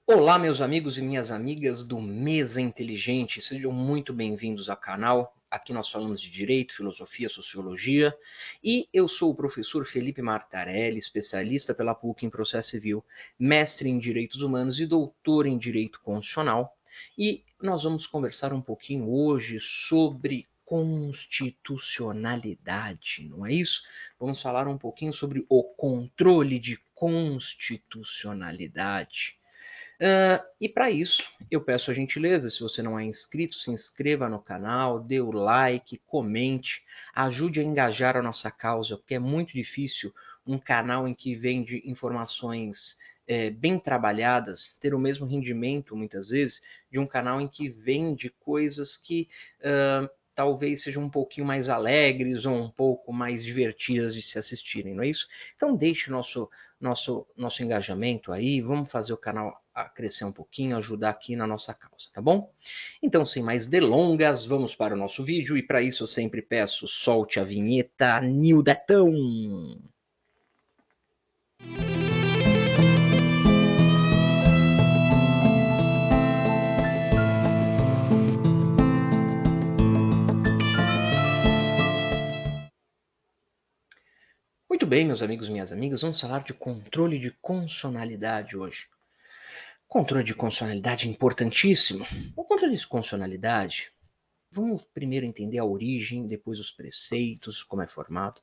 Olá, meus amigos e minhas amigas do Mesa Inteligente, sejam muito bem-vindos ao canal. Aqui nós falamos de Direito, Filosofia, Sociologia e eu sou o professor Felipe Martarelli, especialista pela PUC em Processo Civil, mestre em Direitos Humanos e doutor em Direito Constitucional. E nós vamos conversar um pouquinho hoje sobre constitucionalidade, não é isso? Vamos falar um pouquinho sobre o controle de constitucionalidade. E para isso, eu peço a gentileza, se você não é inscrito, se inscreva no canal, dê o like, comente, ajude a engajar a nossa causa, porque é muito difícil um canal em que vende informações bem trabalhadas ter o mesmo rendimento, muitas vezes, de um canal em que vende coisas que talvez sejam um pouquinho mais alegres ou um pouco mais divertidas de se assistirem, não é isso? Então deixe nosso engajamento aí, vamos fazer o canal crescer um pouquinho, ajudar aqui na nossa causa, tá bom? Então, sem mais delongas, vamos para o nosso vídeo e para isso eu sempre peço, solte a vinheta, Nildetão! Muito bem, meus amigos e minhas amigas, vamos falar de controle de constitucionalidade hoje. Controle de constitucionalidade é importantíssimo. O controle de constitucionalidade, vamos primeiro entender a origem, depois os preceitos, como é formado.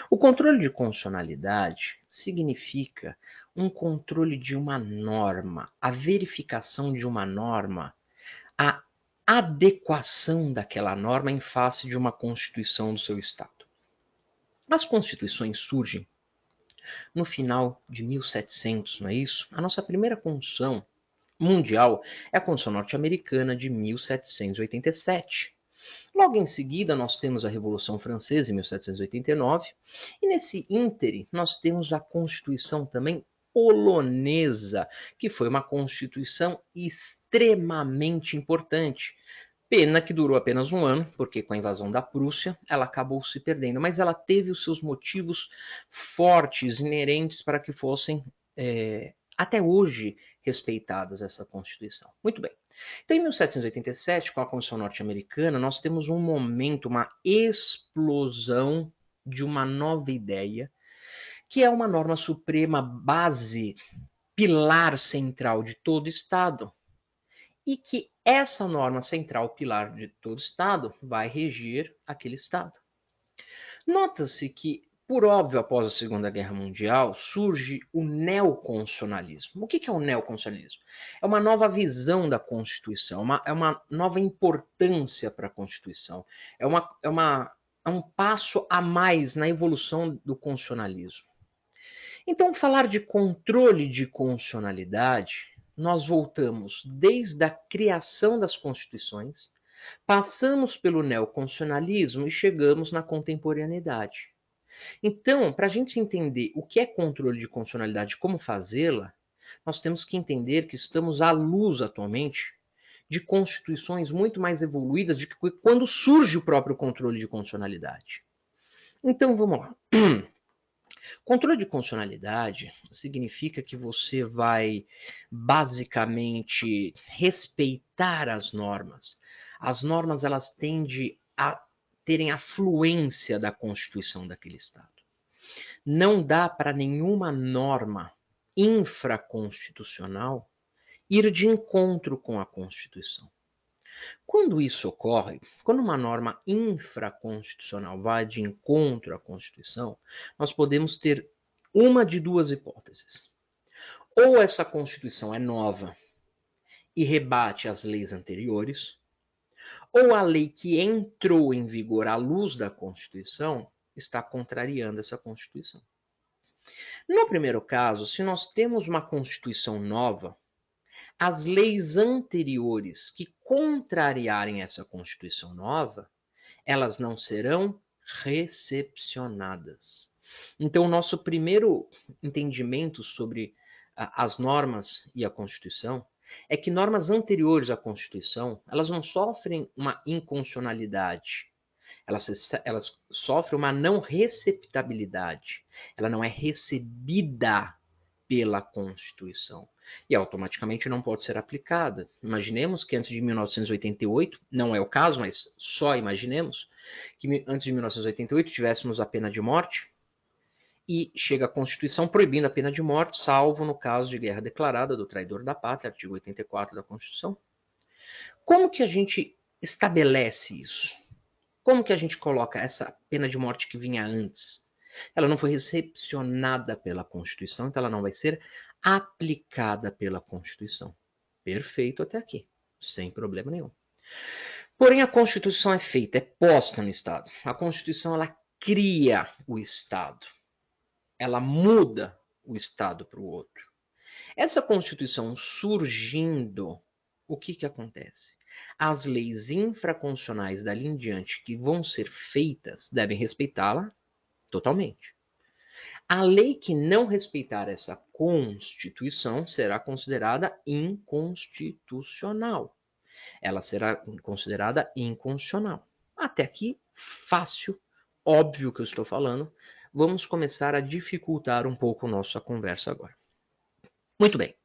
O controle de constitucionalidade significa um controle de uma norma, a verificação de uma norma, a adequação daquela norma em face de uma constituição do seu Estado. As constituições surgem no final de 1700, não é isso? A nossa primeira constituição mundial é a Constituição Norte-Americana de 1787. Logo em seguida, nós temos a Revolução Francesa, em 1789, e nesse íntere, nós temos a Constituição também polonesa, que foi uma Constituição extremamente importante. Pena que durou apenas um ano, porque com a invasão da Prússia, ela acabou se perdendo, mas ela teve os seus motivos fortes, inerentes, para que fossem, até hoje, respeitadas essa Constituição. Muito bem. Então, em 1787, com a Constituição norte-americana, nós temos um momento, uma explosão de uma nova ideia, que é uma norma suprema base, pilar central de todo Estado, e que essa norma central, pilar de todo Estado, vai reger aquele Estado. Nota-se que, por óbvio, após a Segunda Guerra Mundial, surge o neoconstitucionalismo. O que é o neoconstitucionalismo? É uma nova visão da Constituição, é uma nova importância para a Constituição, é um passo a mais na evolução do constitucionalismo. Então, falar de controle de constitucionalidade, nós voltamos desde a criação das constituições, passamos pelo neoconstitucionalismo e chegamos na contemporaneidade. Então, para a gente entender o que é controle de constitucionalidade e como fazê-la, nós temos que entender que estamos à luz atualmente de constituições muito mais evoluídas do que quando surge o próprio controle de constitucionalidade. Então, vamos lá. Controle de constitucionalidade significa que você vai basicamente respeitar as normas. As normas elas tendem a terem a fluência da Constituição daquele Estado. Não dá para nenhuma norma infraconstitucional ir de encontro com a Constituição. Quando isso ocorre, quando uma norma infraconstitucional vai de encontro à Constituição, nós podemos ter uma de duas hipóteses. Ou essa Constituição é nova e rebate as leis anteriores, ou a lei que entrou em vigor à luz da Constituição está contrariando essa Constituição. No primeiro caso, se nós temos uma Constituição nova, as leis anteriores que contrariarem essa Constituição nova, elas não serão recepcionadas. Então, o nosso primeiro entendimento sobre as normas e a Constituição é que normas anteriores à Constituição, elas não sofrem uma inconstitucionalidade, elas sofrem uma não receptabilidade. Ela não é recebida pela Constituição e automaticamente não pode ser aplicada. Imaginemos que antes de 1988, não é o caso, mas só imaginemos, que antes de 1988 tivéssemos a pena de morte e chega a Constituição proibindo a pena de morte, salvo no caso de guerra declarada do traidor da pátria, artigo 84 da Constituição. Como que a gente estabelece isso? Como que a gente coloca essa pena de morte que vinha antes? Ela não foi recepcionada pela Constituição, então ela não vai ser aplicada pela Constituição. Perfeito até aqui, sem problema nenhum. Porém, a Constituição é feita, é posta no Estado. A Constituição, ela cria o Estado. Ela muda o Estado para o outro. Essa Constituição surgindo, o que acontece? As leis infraconstitucionais dali em diante que vão ser feitas devem respeitá-la totalmente. A lei que não respeitar essa Constituição será considerada inconstitucional. Ela será considerada inconstitucional. Até aqui, fácil, óbvio que eu estou falando. Vamos começar a dificultar um pouco nossa conversa agora. Muito bem.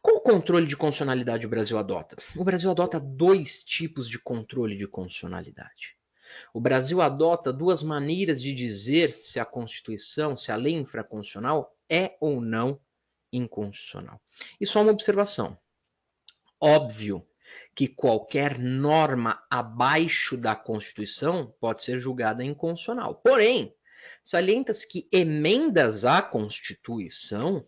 Qual controle de constitucionalidade o Brasil adota? O Brasil adota dois tipos de controle de constitucionalidade. O Brasil adota duas maneiras de dizer se a Constituição, se a lei infraconstitucional é ou não inconstitucional. E só uma observação. Óbvio que qualquer norma abaixo da Constituição pode ser julgada inconstitucional. Porém, salienta-se que emendas à Constituição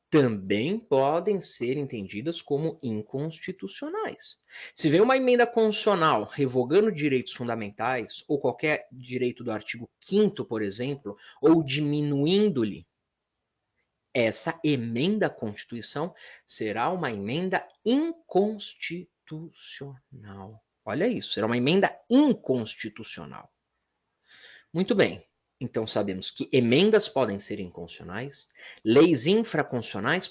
também podem ser entendidas como inconstitucionais. Se vem uma emenda constitucional revogando direitos fundamentais, ou qualquer direito do artigo 5º, por exemplo, ou diminuindo-lhe, essa emenda à Constituição será uma emenda inconstitucional. Olha isso, será uma emenda inconstitucional. Muito bem. Então sabemos que emendas podem ser inconstitucionais, leis infraconstitucionais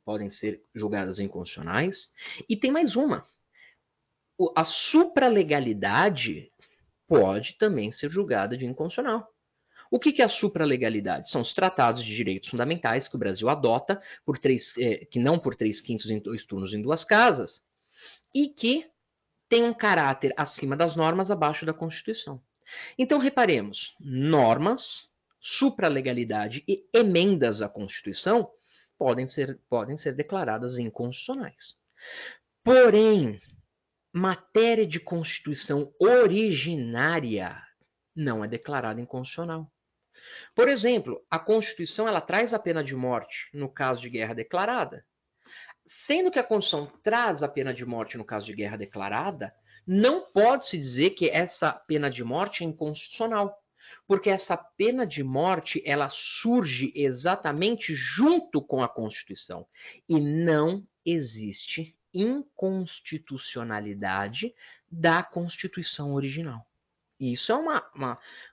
podem ser julgadas inconstitucionais, e tem mais uma. A supralegalidade pode também ser julgada de inconstitucional. O que é a supralegalidade? São os tratados de direitos fundamentais que o Brasil adota, que não por 3/5 em 2 turnos em 2 casas, e que tem um caráter acima das normas, abaixo da Constituição. Então, reparemos, normas, supralegalidade e emendas à Constituição podem ser declaradas inconstitucionais. Porém, matéria de Constituição originária não é declarada inconstitucional. Por exemplo, a Constituição ela traz a pena de morte no caso de guerra declarada. Sendo que a Constituição traz a pena de morte no caso de guerra declarada, não pode-se dizer que essa pena de morte é inconstitucional, porque essa pena de morte ela surge exatamente junto com a Constituição e não existe inconstitucionalidade da Constituição original. E isso é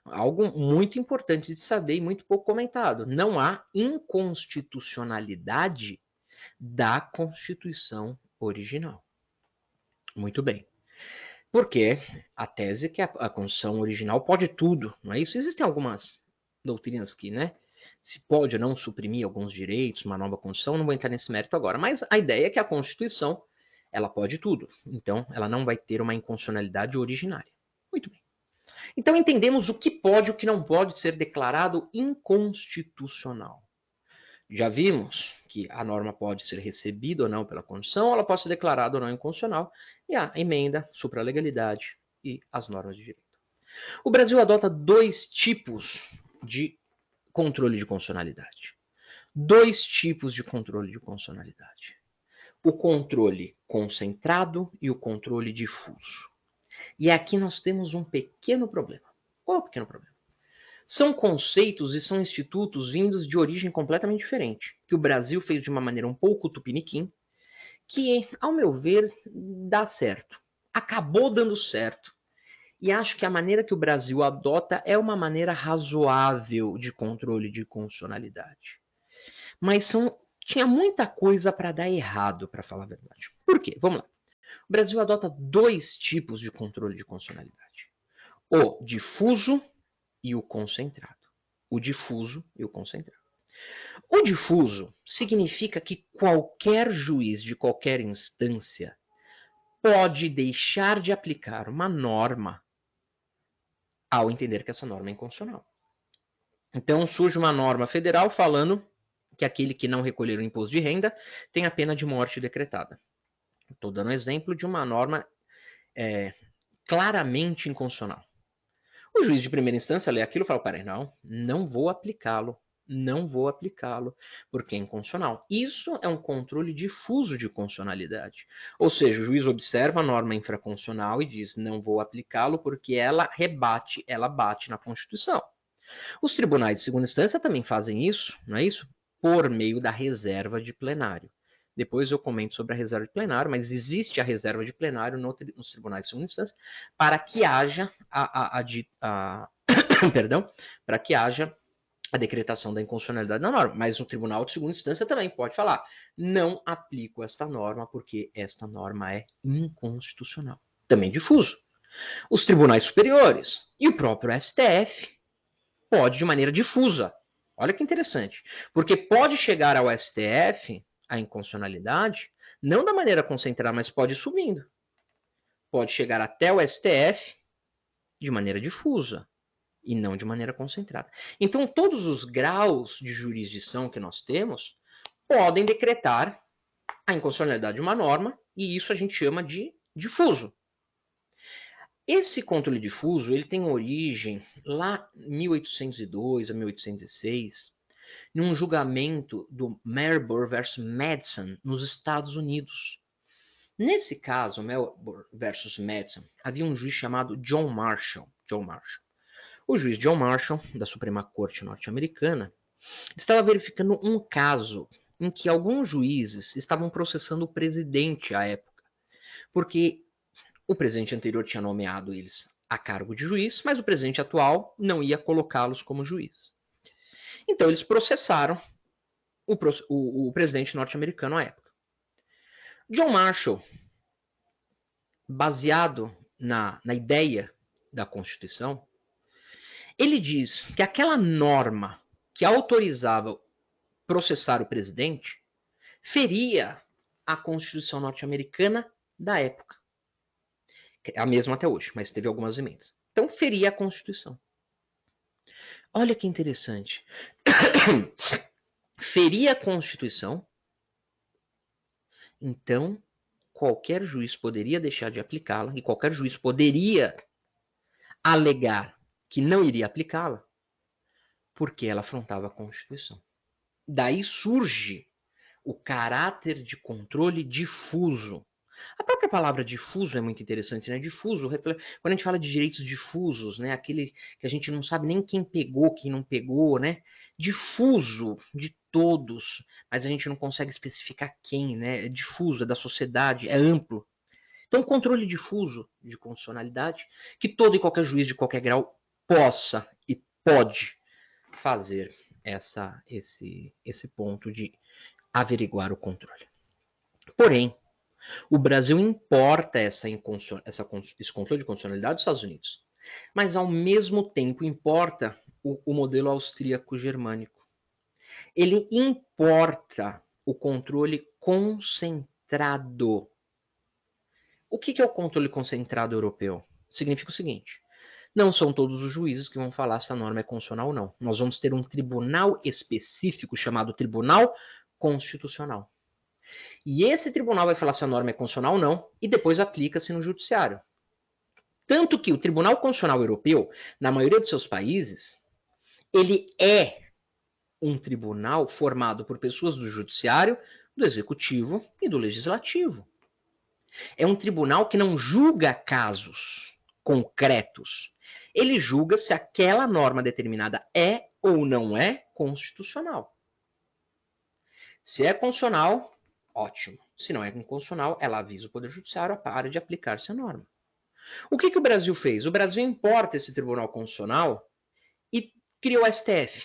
algo muito importante de saber e muito pouco comentado. Não há inconstitucionalidade da Constituição original. Muito bem. Porque a tese é que a Constituição original pode tudo, não é isso? Existem algumas doutrinas que, se pode ou não suprimir alguns direitos, uma nova Constituição, não vou entrar nesse mérito agora, mas a ideia é que a Constituição, ela pode tudo. Então, ela não vai ter uma inconstitucionalidade originária. Muito bem. Então, entendemos o que pode e o que não pode ser declarado inconstitucional. Já vimos que a norma pode ser recebida ou não pela Constituição, ela pode ser declarada ou não inconstitucional, e a emenda, supralegalidade e as normas de direito. O Brasil adota dois tipos de controle de constitucionalidade. Dois tipos de controle de constitucionalidade. O controle concentrado e o controle difuso. E aqui nós temos um pequeno problema. Qual é o pequeno problema? São conceitos e são institutos vindos de origem completamente diferente, que o Brasil fez de uma maneira um pouco tupiniquim, que, ao meu ver, dá certo. Acabou dando certo. E acho que a maneira que o Brasil adota é uma maneira razoável de controle de constitucionalidade. Mas tinha muita coisa para dar errado, para falar a verdade. Por quê? Vamos lá. O Brasil adota dois tipos de controle de constitucionalidade. O difuso e o concentrado. O difuso e o concentrado. O difuso significa que qualquer juiz de qualquer instância pode deixar de aplicar uma norma ao entender que essa norma é inconstitucional. Então surge uma norma federal falando que aquele que não recolher o imposto de renda tem a pena de morte decretada. Estou dando exemplo de uma norma claramente inconstitucional. O juiz de primeira instância lê aquilo e fala, peraí, não vou aplicá-lo, porque é inconstitucional. Isso é um controle difuso de constitucionalidade. Ou seja, o juiz observa a norma infraconstitucional e diz, não vou aplicá-lo porque ela bate na Constituição. Os tribunais de segunda instância também fazem isso, não é isso? Por meio da reserva de plenário. Depois eu comento sobre a reserva de plenário, mas existe a reserva de plenário nos tribunais de segunda instância para que haja para que haja a decretação da inconstitucionalidade da norma. Mas no tribunal de segunda instância também pode falar, não aplico esta norma porque esta norma é inconstitucional. Também difuso. Os tribunais superiores e o próprio STF pode de maneira difusa. Olha que interessante. Porque pode chegar ao STF a inconstitucionalidade, não da maneira concentrada, mas pode ir subindo. Pode chegar até o STF de maneira difusa e não de maneira concentrada. Então, todos os graus de jurisdição que nós temos podem decretar a inconstitucionalidade de uma norma e isso a gente chama de difuso. Esse controle difuso ele tem origem lá em 1802 a 1806, num julgamento do Marbury versus Madison nos Estados Unidos. Nesse caso, Marbury versus Madison, havia um juiz chamado John Marshall. O juiz John Marshall, da Suprema Corte norte-americana, estava verificando um caso em que alguns juízes estavam processando o presidente à época, porque o presidente anterior tinha nomeado eles a cargo de juiz, mas o presidente atual não ia colocá-los como juiz. Então eles processaram o presidente norte-americano à época. John Marshall, baseado na ideia da Constituição, ele diz que aquela norma que autorizava processar o presidente feria a Constituição norte-americana da época. É a mesma até hoje, mas teve algumas emendas. Então, feria a Constituição. Olha que interessante. Feria a Constituição, então qualquer juiz poderia deixar de aplicá-la e qualquer juiz poderia alegar que não iria aplicá-la porque ela afrontava a Constituição. Daí surge o caráter de controle difuso. A própria palavra difuso é muito interessante, né? Difuso, quando a gente fala de direitos difusos, né? Aquele que a gente não sabe nem quem pegou, quem não pegou, né? Difuso de todos, mas a gente não consegue especificar quem, né? É difuso, é da sociedade, é amplo. Então, controle difuso de constitucionalidade, que todo e qualquer juiz de qualquer grau possa e pode fazer esse ponto de averiguar o controle. Porém, o Brasil importa esse controle de constitucionalidade dos Estados Unidos. Mas, ao mesmo tempo, importa o modelo austríaco-germânico. Ele importa o controle concentrado. O que é o controle concentrado europeu? Significa o seguinte: não são todos os juízes que vão falar se a norma é constitucional ou não. Nós vamos ter um tribunal específico chamado Tribunal Constitucional. E esse tribunal vai falar se a norma é constitucional ou não, e depois aplica-se no judiciário. Tanto que o Tribunal Constitucional Europeu, na maioria dos seus países, ele é um tribunal formado por pessoas do judiciário, do executivo e do legislativo. É um tribunal que não julga casos concretos. Ele julga se aquela norma determinada é ou não é constitucional. Se é constitucional, ótimo. Se não é inconstitucional, ela avisa o Poder Judiciário para de aplicar essa norma. O que o Brasil fez? O Brasil importa esse Tribunal Constitucional e criou o STF.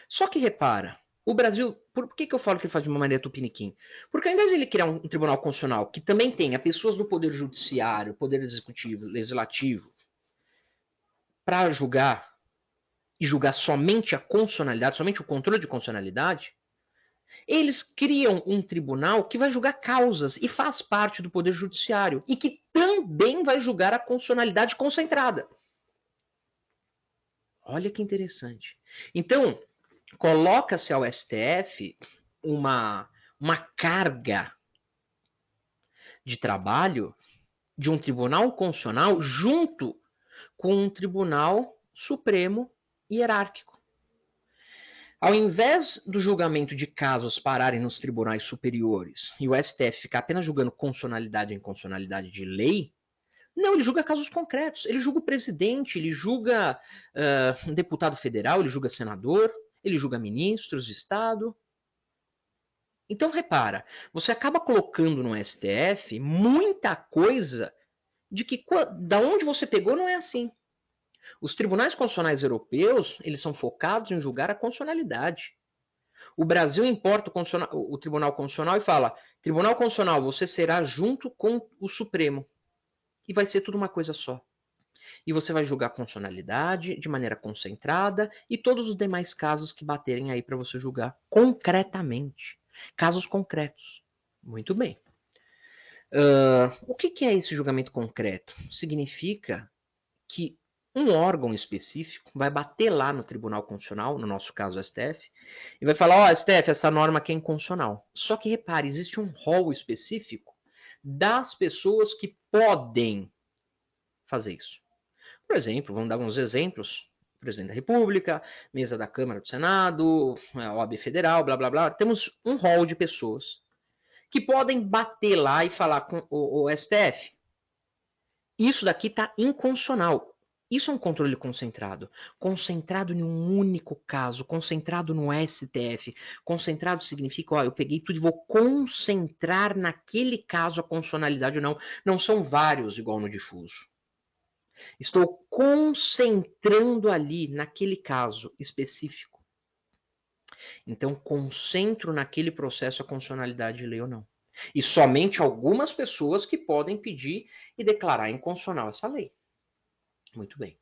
Só que repara, o Brasil, por que eu falo que ele faz de uma maneira tupiniquim? Porque ao invés de ele criar um Tribunal Constitucional que também tenha pessoas do Poder Judiciário, Poder Executivo, Legislativo, para julgar e julgar somente a constitucionalidade, somente o controle de constitucionalidade, eles criam um tribunal que vai julgar causas e faz parte do Poder Judiciário e que também vai julgar a constitucionalidade concentrada. Olha que interessante. Então, coloca-se ao STF uma carga de trabalho de um tribunal constitucional junto com um tribunal supremo hierárquico. Ao invés do julgamento de casos pararem nos tribunais superiores e o STF ficar apenas julgando constitucionalidade e inconstitucionalidade de lei, não, ele julga casos concretos. Ele julga o presidente, ele julga um deputado federal, ele julga senador, ele julga ministros de Estado. Então, repara, você acaba colocando no STF muita coisa de que da onde você pegou não é assim. Os tribunais constitucionais europeus, eles são focados em julgar a constitucionalidade. O Brasil importa o Tribunal Constitucional e fala: Tribunal Constitucional, você será junto com o Supremo. E vai ser tudo uma coisa só. E você vai julgar a constitucionalidade de maneira concentrada e todos os demais casos que baterem aí para você julgar concretamente. Casos concretos. Muito bem. O que é esse julgamento concreto? Significa que um órgão específico vai bater lá no Tribunal Constitucional, no nosso caso o STF, e vai falar: ó, STF, essa norma aqui é inconstitucional. Só que repare, existe um rol específico das pessoas que podem fazer isso. Por exemplo, vamos dar uns exemplos: Presidente da República, mesa da Câmara do Senado, OAB Federal, blá blá blá. Temos um rol de pessoas que podem bater lá e falar com o STF: isso daqui está inconstitucional. Isso é um controle concentrado. Concentrado em um único caso, concentrado no STF. Concentrado significa: ó, eu peguei tudo e vou concentrar naquele caso a constitucionalidade ou não. Não são vários igual no difuso. Estou concentrando ali naquele caso específico. Então, concentro naquele processo a constitucionalidade de lei ou não. E somente algumas pessoas que podem pedir e declarar inconstitucional essa lei. Muito bem.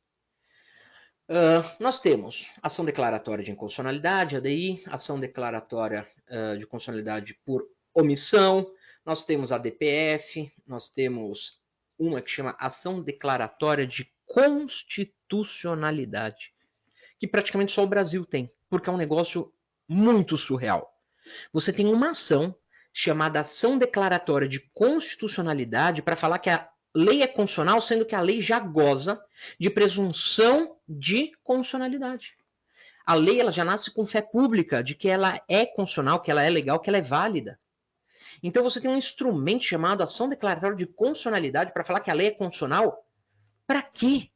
Nós temos ação declaratória de inconstitucionalidade, ADI, ação declaratória de constitucionalidade por omissão, nós temos a DPF, nós temos uma que chama ação declaratória de constitucionalidade, que praticamente só o Brasil tem, porque é um negócio muito surreal. Você tem uma ação chamada ação declaratória de constitucionalidade para falar que a lei é constitucional, sendo que a lei já goza de presunção de constitucionalidade. A lei ela já nasce com fé pública de que ela é constitucional, que ela é legal, que ela é válida. Então você tem um instrumento chamado ação declaratória de constitucionalidade para falar que a lei é constitucional. Para quê?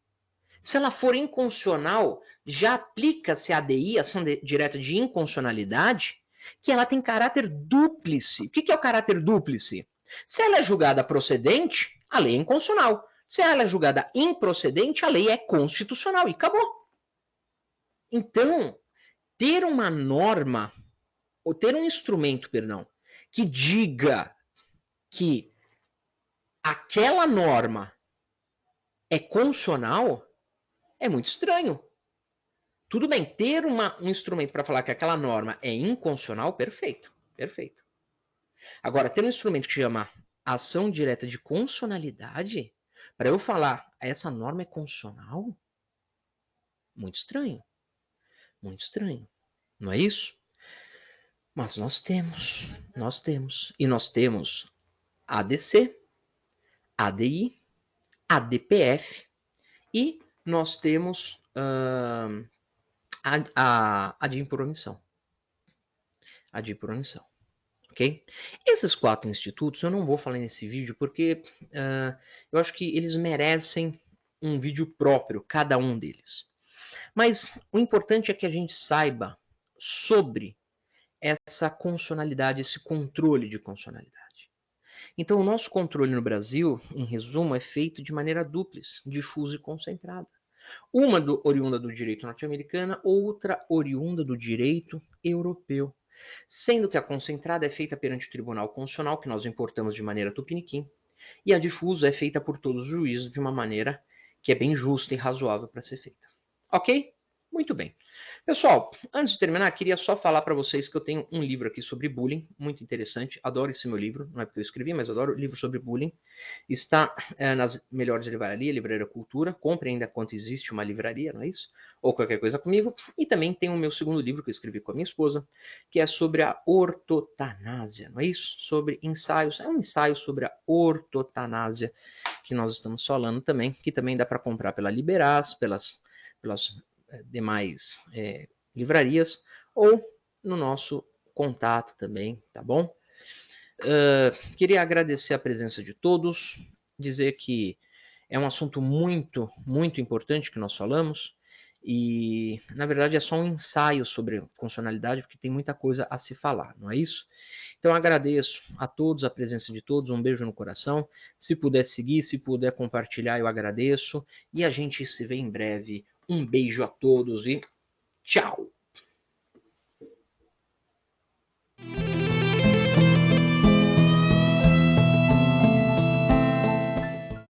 Se ela for inconstitucional, já aplica-se a ADI, ação direta de inconstitucionalidade, que ela tem caráter dúplice. O que é o caráter dúplice? Se ela é julgada procedente, a lei é inconstitucional. Se ela é julgada improcedente, a lei é constitucional. E acabou. Então, ter uma norma, ou ter um instrumento, que diga que aquela norma é constitucional, é muito estranho. Tudo bem, ter um instrumento para falar que aquela norma é inconstitucional, perfeito. Perfeito. Agora, ter um instrumento que chama ação direta de constitucionalidade, para eu falar essa norma é constitucional, muito estranho. Muito estranho. Não é isso? Mas nós temos. E nós temos ADC, ADI, ADPF e nós temos a ADI por omissão. ADI por omissão. Ok? Esses 4 institutos eu não vou falar nesse vídeo porque eu acho que eles merecem um vídeo próprio, cada um deles. Mas o importante é que a gente saiba sobre essa constitucionalidade, esse controle de constitucionalidade. Então, o nosso controle no Brasil, em resumo, é feito de maneira dúplice, difusa e concentrada. Uma oriunda do direito norte-americano, outra oriunda do direito europeu. Sendo que a concentrada é feita perante o Tribunal Constitucional, que nós importamos de maneira tupiniquim, e a difusa é feita por todos os juízes de uma maneira que é bem justa e razoável para ser feita. Ok? Muito bem. Pessoal, antes de terminar, queria só falar para vocês que eu tenho um livro aqui sobre bullying, muito interessante. Adoro esse meu livro, não é porque eu escrevi, mas adoro livro sobre bullying. Está nas melhores livrarias, Livraria Cultura. Compre ainda enquanto existe uma livraria, não é isso? Ou qualquer coisa comigo. E também tem o meu segundo livro que eu escrevi com a minha esposa, que é sobre a ortotanásia, não é isso? Sobre ensaios, é um ensaio sobre a ortotanásia que nós estamos falando também, que também dá para comprar pela Liberás, pelas demais livrarias, ou no nosso contato também, tá bom? Queria agradecer a presença de todos, dizer que é um assunto muito, muito importante que nós falamos, e na verdade é só um ensaio sobre funcionalidade, porque tem muita coisa a se falar, não é isso? Então agradeço a todos, a presença de todos, um beijo no coração. Se puder seguir, se puder compartilhar, eu agradeço. E a gente se vê em breve. Um beijo a todos e tchau!